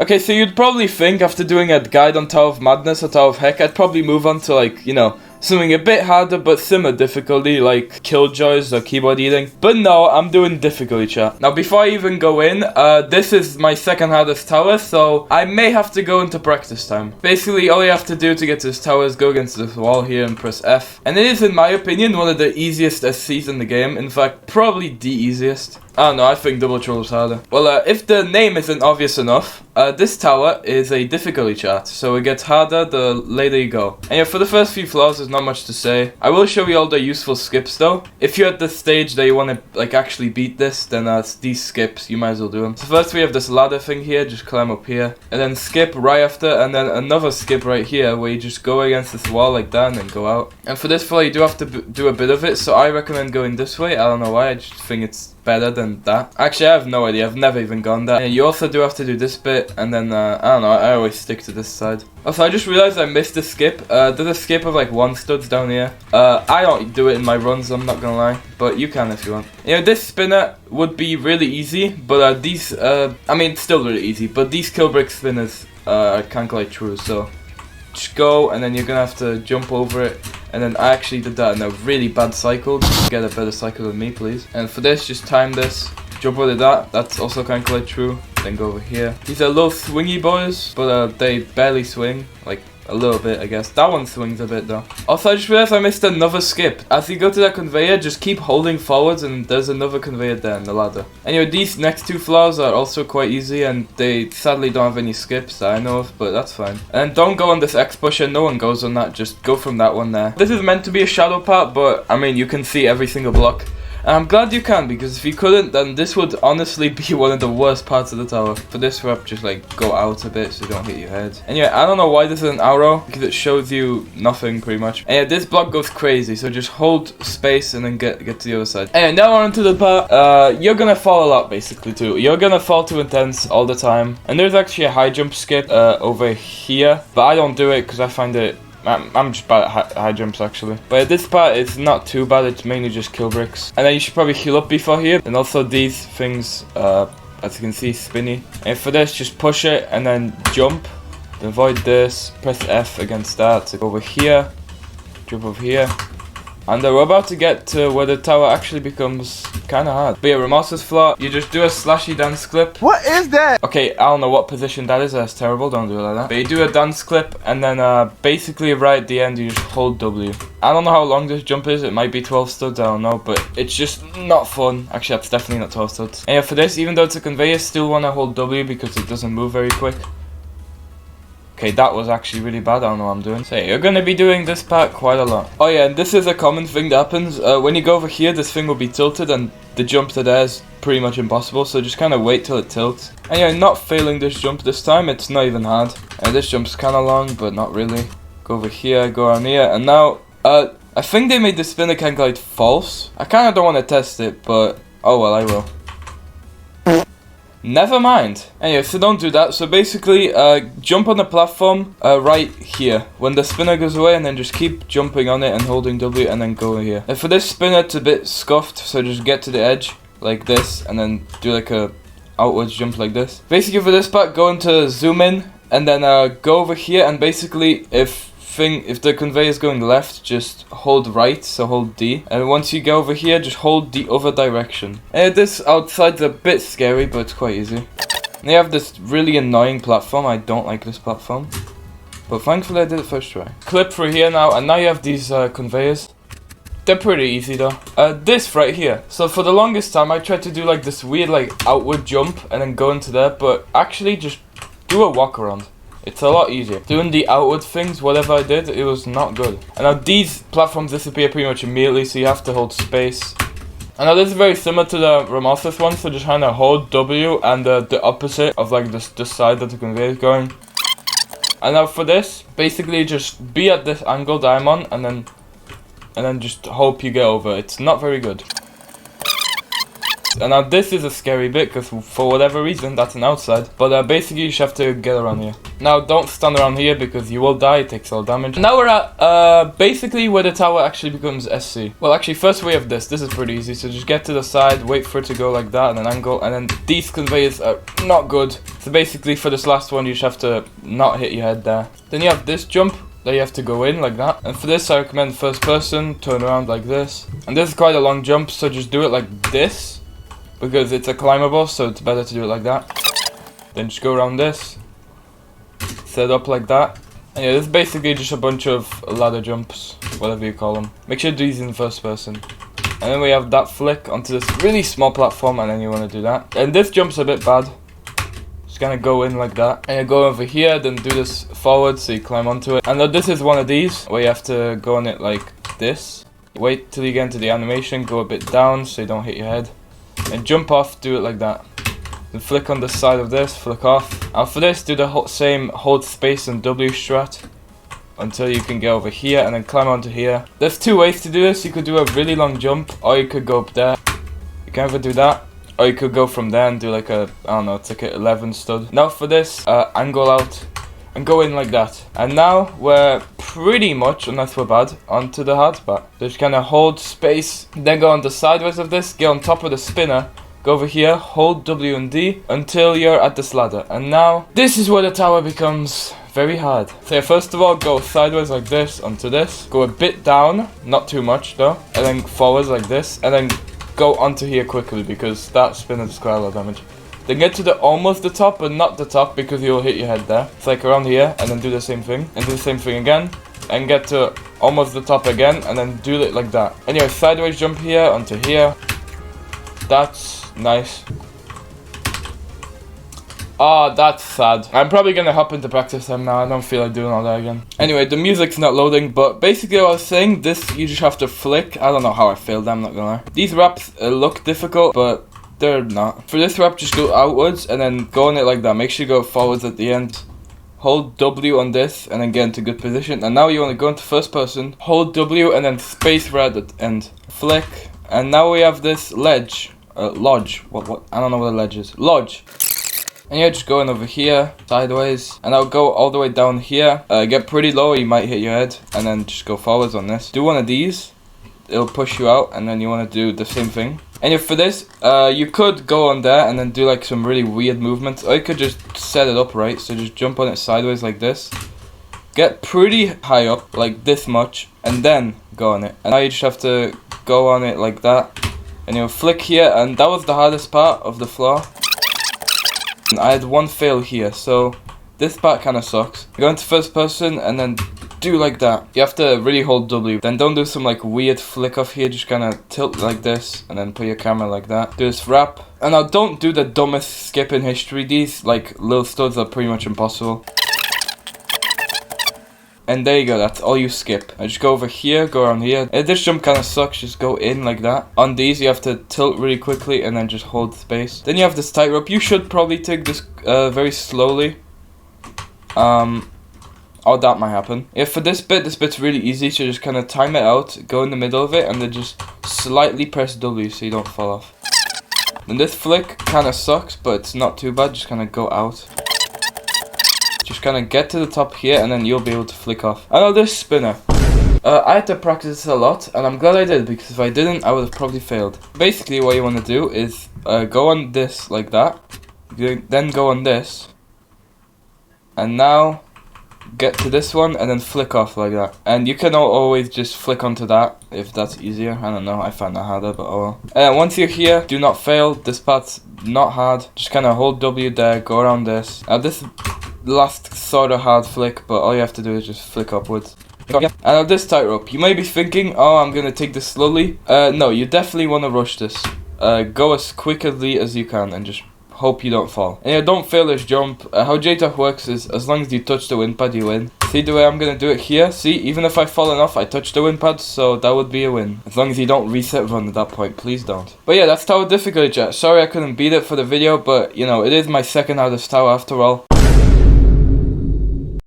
Okay, so you'd probably think after doing a guide on Tower of Madness or Tower of Heck, I'd probably move on to, like, you know, something a bit harder but similar difficulty, like Killjoys or keyboard eating. But no, I'm doing difficulty, chat. Now, before I even go in, this is my second hardest tower, so I may have to go into practice time. Basically, all you have to do to get to this tower is go against this wall here and press F. And it is, in my opinion, one of the easiest SCs in the game. In fact, probably the easiest. I don't know, I think Double Trouble is harder. Well, if the name isn't obvious enough, this tower is a difficulty chart, so it gets harder the later you go. And yeah, for the first few floors, there's not much to say. I will show you all the useful skips though. If you're at the stage that you want to like actually beat this, then these skips, you might as well do them. So first we have this ladder thing here, just climb up here. And then skip right after, and then another skip right here, where you just go against this wall like that and then go out. And for this floor, you do have to do a bit of it, so I recommend going this way. I don't know why, I just think it's better than that. Actually, I have no idea, I've never even gone there. And you also do have to do this bit, and then I don't know, I always stick to this side. Also, I just realized I missed a skip. There's a skip of like 1 studs down here. I don't do it in my runs, I'm not gonna lie, but you can if you want. You know, this spinner would be really easy, but these I mean, it's still really easy, but these kill brick spinners are kind of like true, so just go, and then you're gonna have to jump over it. And then I actually did that in a really bad cycle. Just get a better cycle than me, please. And for this, just time this. Jump over that. That's also kind of like true. Then go over here. These are little swingy boys, but they barely swing. Like a little bit, I guess. That one swings a bit though. Also, I just realized I missed another skip. As you go to that conveyor, just keep holding forwards, and there's another conveyor there in the ladder. Anyway, these next 2 floors are also quite easy, and they sadly don't have any skips that I know of, but that's fine. And don't go on this X pusher, no one goes on that, just go from that one there. This is meant to be a shadow part, but I mean, you can see every single block. And I'm glad you can, because if you couldn't, then this would honestly be one of the worst parts of the tower. For this rep, just like go out a bit so you don't hit your head. Anyway, I don't know why this is an arrow, because it shows you nothing pretty much. And yeah, this block goes crazy, so just hold space and then get to the other side. And now on to the part, you're gonna fall a lot basically too. You're gonna fall too intense all the time. And there's actually a high jump skip over here, but I don't do it because I find it I'm just bad at high jumps actually. But this part is not too bad, it's mainly just kill bricks. And then you should probably heal up before here. And also these things, as you can see, spinny. And for this, just push it and then jump. Then avoid this, press F against that to go over here. Jump over here. And we're about to get to where the tower actually becomes kind of hard. But yeah, remorseless floor, you just do a slashy dance clip. What is that? Okay, I don't know what position that is, that's terrible, don't do it like that. But you do a dance clip, and then basically right at the end you just hold W. I don't know how long this jump is, it might be 12 studs, I don't know, but it's just not fun. Actually, that's definitely not 12 studs. And yeah, for this, even though it's a conveyor, still want to hold W because it doesn't move very quick. Okay, that was actually really bad, I don't know what I'm doing. So yeah, you're gonna be doing this part quite a lot. Oh yeah, and this is a common thing that happens. When you go over here, this thing will be tilted, and the jump to there is pretty much impossible, so just kind of wait till it tilts. And yeah, not failing this jump this time, it's not even hard. And this jump's kind of long, but not really. Go over here, go around here, and now, I think they made the spinner kind of like false. I kind of don't want to test it, but oh well, I will. Never mind. Anyway, so don't do that. So basically, jump on the platform right here when the spinner goes away, and then just keep jumping on it and holding W and then go here. And for this spinner, it's a bit scuffed, so just get to the edge like this and then do like a outwards jump like this. Basically for this part, go into zoom in and then go over here, and basically if the conveyor is going left, just hold right, so hold D. And once you go over here, just hold the other direction. And this outside's a bit scary, but it's quite easy. And you have this really annoying platform. I don't like this platform, but thankfully I did it first try. Clip through here now, and now you have these conveyors. They're pretty easy though. This right here. So for the longest time, I tried to do like this weird like outward jump and then go into there, but actually just do a walk around. It's a lot easier. Doing the outward things, whatever I did, it was not good. And now these platforms disappear pretty much immediately, so you have to hold space. And now this is very similar to the remorseless one, so just kind of hold W and the opposite of like the side that the conveyor is going. And now for this, basically just be at this angle that I'm on, and then just hope you get over. It's not very good. And now this is a scary bit because for whatever reason that's an outside. But basically you just have to get around here. Now don't stand around here because you will die, it takes all damage. Now we're at basically where the tower actually becomes SC. Well actually first we have this. This is pretty easy. So just get to the side, wait for it to go like that and an angle. And then these conveyors are not good. So basically for this last one you just have to not hit your head there. Then you have this jump. That you have to go in like that. And for this I recommend first person, turn around like this. And this is quite a long jump, so just do it like this. Because it's a climbable, so it's better to do it like that. Then just go around this. Set up like that. And yeah, this is basically just a bunch of ladder jumps, whatever you call them. Make sure to do these in first person. And then we have that flick onto this really small platform, and then you want to do that. And this jump's a bit bad. Gonna go in like that, and you go over here, then do this forward so you climb onto it. And now this is one of these where you have to go on it like this. Wait till you get into the animation, go a bit down so you don't hit your head, and jump off, do it like that. Then flick on the side of this, flick off. Now for this, do the same hold space and W strat until you can get over here and then climb onto here. There's two ways to do this. You could do a really long jump, or you could go up there. You can either do that, or you could go from there and do like a, I don't know, it's like an 11 stud. Now for this, angle out and go in like that. And now we're pretty much, unless we're bad, onto the hard spot. Just kind of hold space, then go on the sideways of this, get on top of the spinner, go over here, hold W and D until you're at this ladder. And now, this is where the tower becomes very hard. So yeah, first of all, go sideways like this onto this. Go a bit down, not too much though. And then forwards like this, and then go onto here quickly because that spinner does quite a lot of damage. Then get to the almost the top but not the top because you'll hit your head there. It's like around here and then do the same thing and do the same thing again and get to almost the top again and then do it like that. Anyway, sideways jump here onto here. That's nice. Oh, that's sad. I'm probably gonna hop into practice time now. I don't feel like doing all that again. Anyway, the music's not loading, but basically what I was saying, this you just have to flick. I don't know how I failed, I'm not gonna lie. These raps look difficult, but they're not. For this rap, just go outwards and then go on it like that. Make sure you go forwards at the end. Hold W on this and then get into good position. And now you want to go into first person. Hold W and then space right at the end. Flick. And now we have this ledge. Lodge. What? I don't know what a ledge is. Lodge. And yeah, just going over here, sideways, and I'll go all the way down here. Get pretty low, you might hit your head, and then just go forwards on this. Do one of these, it'll push you out, and then you want to do the same thing. And if for this, you could go on there and then do like some really weird movements, or you could just set it up right, so just jump on it sideways like this. Get pretty high up, like this much, and then go on it. And now you just have to go on it like that, and you'll flick here, and that was the hardest part of the floor. I had one fail here, so this part kind of sucks. Go into first person and then do like that. You have to really hold W. Then don't do some like weird flick off here, just kind of tilt like this and then put your camera like that. Do this wrap. And now don't do the dumbest skip in history. These like little studs are pretty much impossible. And there you go, that's all you skip. I just go over here, go around here. If this jump kind of sucks, just go in like that. On these, you have to tilt really quickly and then just hold space. Then you have this tightrope. You should probably take this very slowly. Or that might happen. Yeah, for this bit's really easy. So just kind of time it out, go in the middle of it, and then just slightly press W so you don't fall off. Then this flick kind of sucks, but it's not too bad. Just kind of go out. Just kind of get to the top here and then you'll be able to flick off. I know this spinner. I had to practice this a lot and I'm glad I did because if I didn't I would have probably failed. Basically what you want to do is go on this like that. Then go on this. And now get to this one and then flick off like that. And you can always just flick onto that if that's easier. I don't know, I find that harder, but oh well. Once you're here, do not fail. This part's not hard. Just kind of hold W there, go around this. Now this last sort of hard flick, but all you have to do is just flick upwards. And now this tightrope, you may be thinking, oh, I'm gonna take this slowly. No, you definitely want to rush this. Go as quickly as you can and just hope you don't fall. And yeah, don't fail this jump. How JToH works is as long as you touch the wind pad, you win. See the way I'm gonna do it here? See, even if I fall enough, I touch the wind pad, so that would be a win. As long as you don't reset run at that point, please don't. But yeah, that's tower difficulty chat. Sorry I couldn't beat it for the video, but you know, it is my second hardest tower after all.